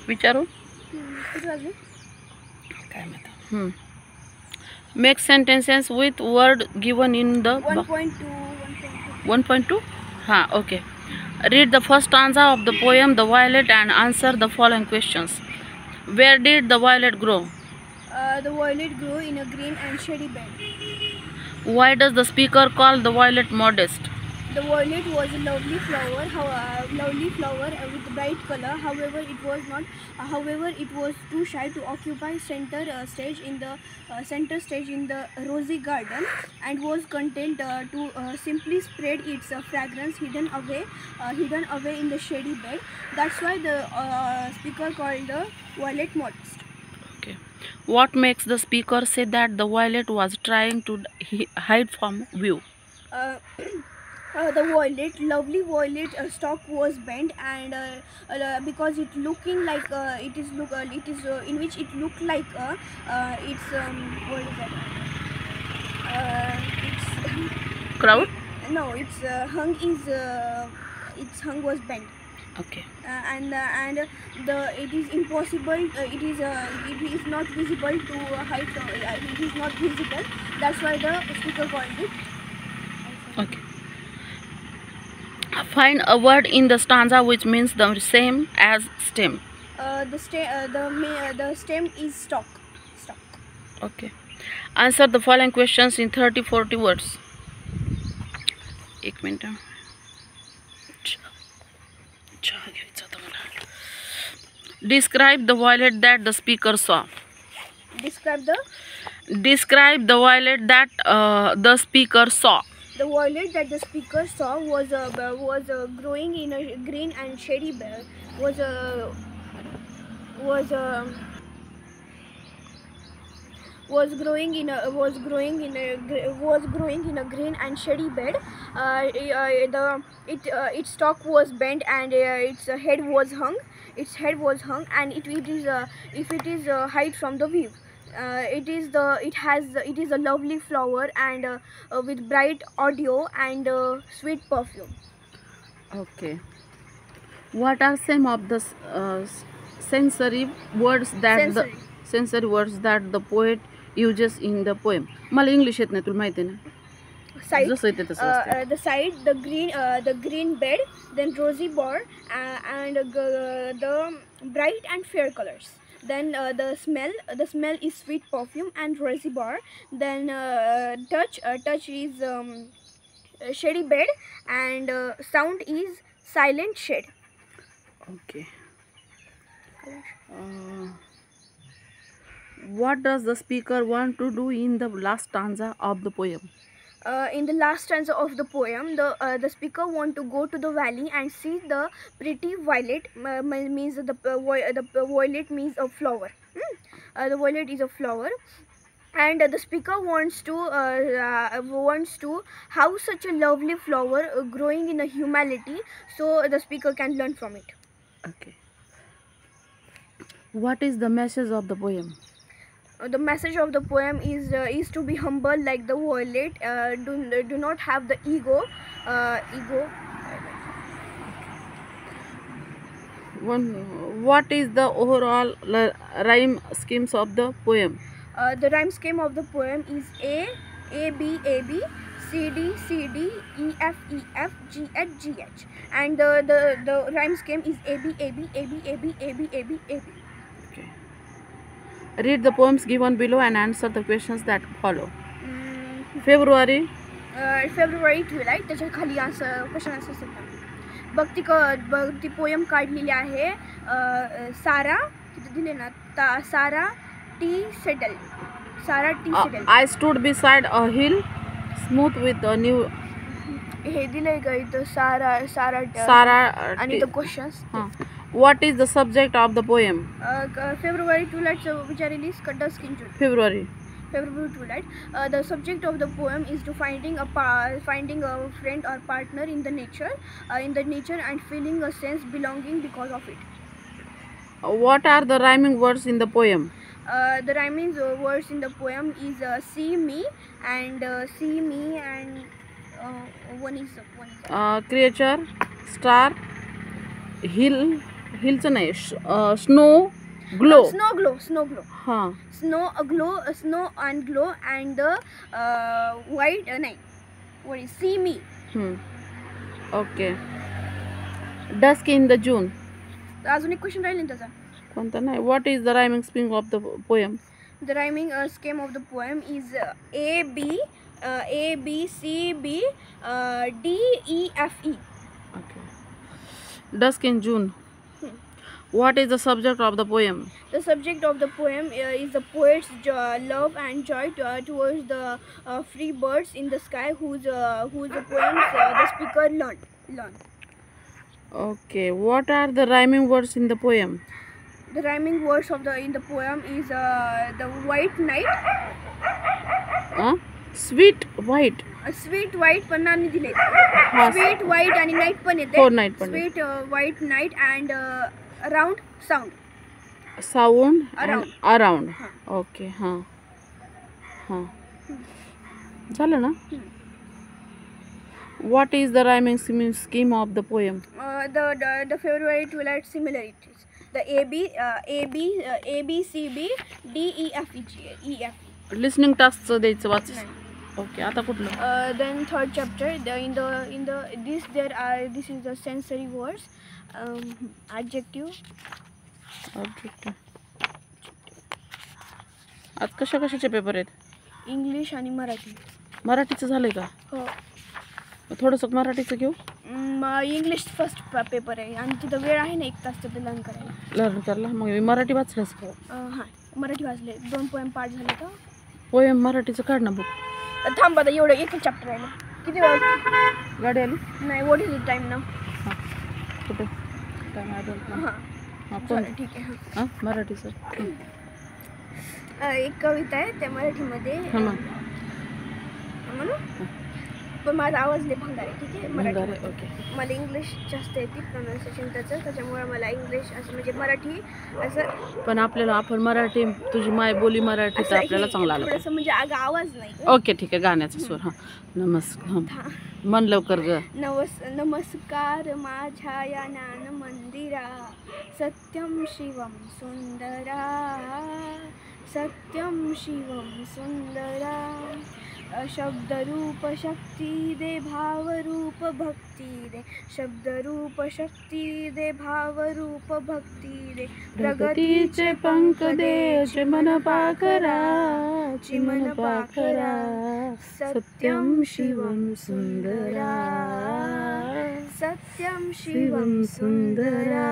विचारू किती वाजले? काय माहिती. Make sentences with word given in the 1.2 1.2. हां, okay. Read the first stanza of the poem The Violet and answer the following questions. Where did the violet grow? The violet grew in a green and shady bed. Why does the speaker call the violet modest? The violet was a lovely flower, with bright color. However, it was not. However, it was too shy to occupy center stage in the rosy garden, and was content to simply spread its fragrance hidden away in the shady bed. That's why the speaker called the violet modest. Okay. What makes the speaker say that the violet was trying to hide from view? The lovely violet stalk was bent, and because it looking like in which it looked like it's what is that? It's Crowd? no, its hung was bent. Okay. And it is impossible. It is not visible to hide. It is not visible. That's why the speaker called it. Okay. Find a word in the stanza which means the same as stem. The stem is stalk. Okay. Answer the following questions in 30-40 words. 1 minute. Describe the violet that the speaker saw. Describe the violet that the speaker saw. The violet that the speaker saw was growing in a green and shady bed. Was growing in a green and shady bed. Its stalk was bent, and its head was hung. And if it is hide from the view. It is a lovely flower, and with bright audio and sweet perfume. Okay. What are some of the sensory words that the poet uses in the poem? मला English येत नाही, तुला माहिती आहे ना. Side, जसं येते तसं असते. the side, the green bed, then rosy bar, and the bright and fair colors. Then the smell is sweet perfume and rosy bar. Then touch is shady bed, and sound is silent shade. Okay. What does the speaker want to do in the last stanza of the poem? In the last stanza of the poem, the speaker want to go to the valley and see the pretty violet. Means the violet means a flower. The violet is a flower, and the speaker wants to how such a lovely flower growing in a humility, so the speaker can learn from it. Okay. What is the message of the poem? The message of the poem is to be humble like the violet. Do not have the ego. What is the overall rhyme schemes of the poem? The rhyme scheme of the poem is A B A B, C D C D, E F G H G H, and the rhyme scheme is A B A B A B A B A B A B A B. Okay. Read the poems given below and answer the questions that follow. February twilight. त्याच्या खाली answer question answer बघ ती poem काढलेली आहे सारा तिथे दिले ना सारा टी settle. I stood beside a hill smooth with a new. हे दिलंय का इथं सारा आणि the questions. What is the subject of the poem? February twilight विचारली dusk in June. February twilight. The subject of the poem is to finding a friend or partner in the nature and feeling a sense belonging because of it. What are the rhyming words in the poem? The rhyming words in the poem is see me and one is creature, star, hill, हिलचं नाही, snow glow. Snow glow, snow glow. हां. Snow glow, snow and glow and the white नाही what is see me. Okay. Dusk in the June. अजून एक question राहील ना त्याचा. कोणता नाही. What is the rhyming spring of the poem? The rhyming scheme of the poem is A B C B D E F E. Okay. Dusk in June. What is the subject of the poem? The subject of the poem is the poet's love and joy towards the free birds in the sky whose poems the speaker learned. Okay. What are the rhyming words in the poem? The rhyming words in the poem is the white night. Sweet white. Sweet white पण नाही दिले. हा. Sweet white आणि night पण येते. हो, night पण Sweet white night and around sound. Sound Around. and around. हां. Okay. हां. झालं ना? What is the rhyming scheme of the poem? The February twilight similarities. The A B C B D E F E. Listening टास्कचं द्यायचं वाच. Okay. आता कुठलं? Then third chapter. This is the sensory words. Adjective. Object. आज कशाचे paper आहेत? English आणि मराठी. मराठीचं झालंय का? हो. थोडंसं मराठीचं घेऊ. इंग्लिश फर्स्ट पेपर आहे आणि तिथं वेळ आहे ना 1 तास ते लर्न करायला. लर्न करायला. मग मी मराठी वाचलंस का? हां मराठी वाचले. 2 पोएम पाठ झाले का? पोएम मराठीचं काढ ना बुक. थांबा आता एवढं एकच चॅप्टर राहिलं. किती वेळ? गाडी आली? नाही. व्हॉट इज द टाइम नाव? हां. कुठे टाईम आहे? हां कोण? ठीक आहे. हां मराठीचं. एक कविता आहे त्या मराठीमध्ये. हां मग म्हणू पण माझा आवाज लय भंगार आहे. ठीक आहे. मराठी. ओके. मला इंग्लिश जास्त येते प्रोनाऊन्सिएशन त्याच्यामुळे मला इंग्लिश असं म्हणजे मराठी असं. पण आपण मराठी, तुझी मायबोली मराठी तर आपल्याला चांगला आला. थोडंसं म्हणजे आवाज नाही. ओके ठीक आहे. गाण्याचा सूर. हां. नमस्कार. मन लवकर ग. नमस्कार माझ्या या ज्ञान मंदिरा. सत्यम शिवम सुंदरा. सत्यम शिवम सुंदरा. शब्दरूप शक्ती दे भावरूप भक्ती दे. शब्दरूप शक्ती दे भावरूप भक्ती दे. प्रगतीचे पंख दे चिमन पाखरा. चिमन पाखरा. सत्यम शिवम सुंदरा. सत्यम शिवम सुंदरा.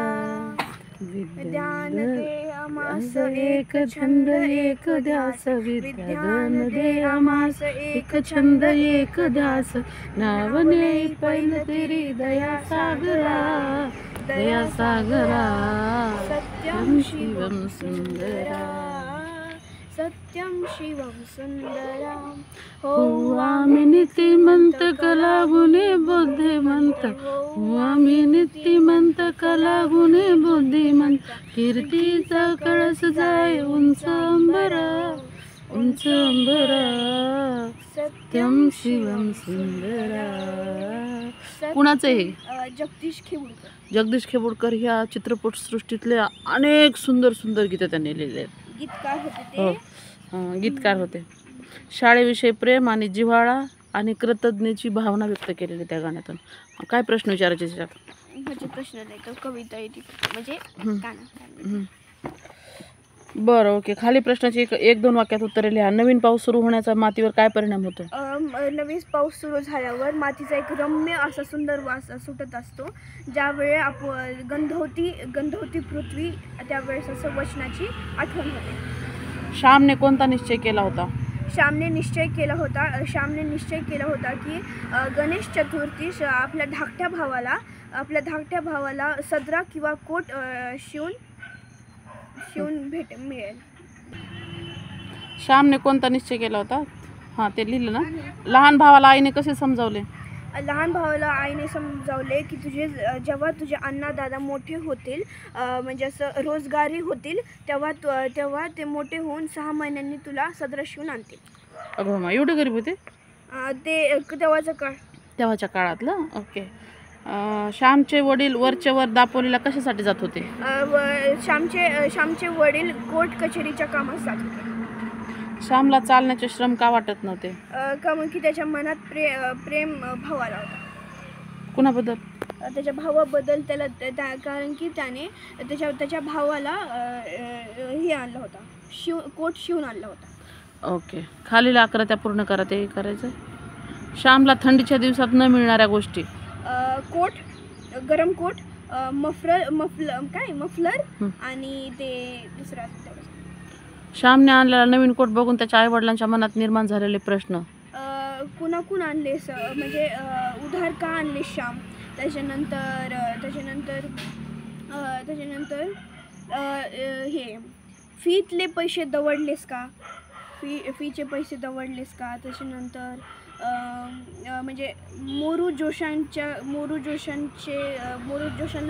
विज्ञान दे आमास एक छंद एक ध्यास. विज्ञान दे आमास एक छंद एक ध्यास. नावने पैल तेरी दया सागरा. दया सागरा. सत्यम शिवम सुंदरा. सत्यम शिवम सुंदरा. हो आम्ही नीतिमंत कला गुणे बुद्धिमंत. हो आम्ही नीतिमंत कला गुणे बुद्धिमंत. कीर्तीचा कळस जाय उंच अंबरा. उंच अंबरा. सत्यम शिवम सुंदरा. कुणाचं हे? जगदीश खेबुडकर. जगदीश खेबुडकर ह्या चित्रपटसृष्टीतले अनेक सुंदर गीतं त्यांनी लिहिली आहेत. गीतकार होते हो. ते. गीतकार होते. शाळेविषयी प्रेम आणि जिव्हाळा आणि कृतज्ञतेची भावना व्यक्त केलेली त्या गाण्यातून. काय प्रश्न विचारायचे त्याच्यात? म्हणजे प्रश्न नाही तर कविता आहे ती म्हणजे गाणं. बरं ओके. खाली प्रश्नाची 1-2 वाक्यात उत्तरे लिहा. नवीन पाऊस सुरू होण्याचा मातीवर काय परिणाम होतो? नवीन पाऊस सुरू झाल्यावर मातीचा एक रम्य असा सुंदर वास सुटत असतो. ज्यावेळी गंधवती पृथ्वी त्यावेळेस असं वचनाची आठवण होते. श्यामने कोणता निश्चय केला होता? श्यामने निश्चय केला होता की गणेश चतुर्थीस आपल्या धाकट्या भावाला सदरा किंवा कोट शिवून भेट मिळेल. श्यामने कोणता निश्चय केला होता? हां ते लिहिलं ना. लहान भावाला आईने कसे समजावले? लहान भावाला आईने समजावले की जेव्हा तुझे अण्णा दादा मोठे होतील म्हणजे असं रोजगारी होतील तेव्हा ते मोठे होऊन 6 महिन्यांनी तुला सदरा शिवून आणतील. अगं मग एवढे गरीब होते ते तेव्हाचं काळ. तेव्हाच्या काळातलं. ओके. श्यामचे वडील वरच्या वर दापोलीला कशासाठी जात होते? श्यामचे वडील कोर्ट कचेरीच्या कामास जात होते. श्यामला चालण्याचे श्रम का वाटत नव्हते? कारण की त्याच्या मनात प्रेम भावाला होता. कुणाबद्दल? त्याच्या भावाबद्दल. कारण की त्याने त्याच्या भावाला हे आणलं होता, कोट शिवून आणला होता. ओके. खालील आकृत्या पूर्ण करा. ते करायचं. श्यामला थंडीच्या दिवसात न मिळणाऱ्या गोष्टी. कोट, गरम कोट, मफलर आणि ते दुसरा. श्यामने आणलेला नवीन कोट बघून त्याच्या आई वडिलांच्या मनात निर्माण झालेले प्रश्न. कुणाकून आणलेस, म्हणजे उधार का आणले श्याम. त्याच्यानंतर हे फीतले पैसे दवडलेस का, फीचे पैसे दवडलेस का. त्याच्यानंतर म्हणजे मोरू जोशांना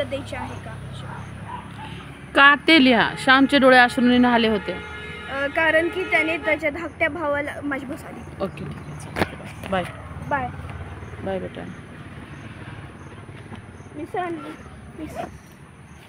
द्यायचे आहे का ते लिहा. श्यामचे डोळे अश्रूंनी न्हाले होते. कारण की त्याने त्याच्या धाकट्या भावाला मजबूत आली. ओके. बाय बाय बाय बेटा. मिस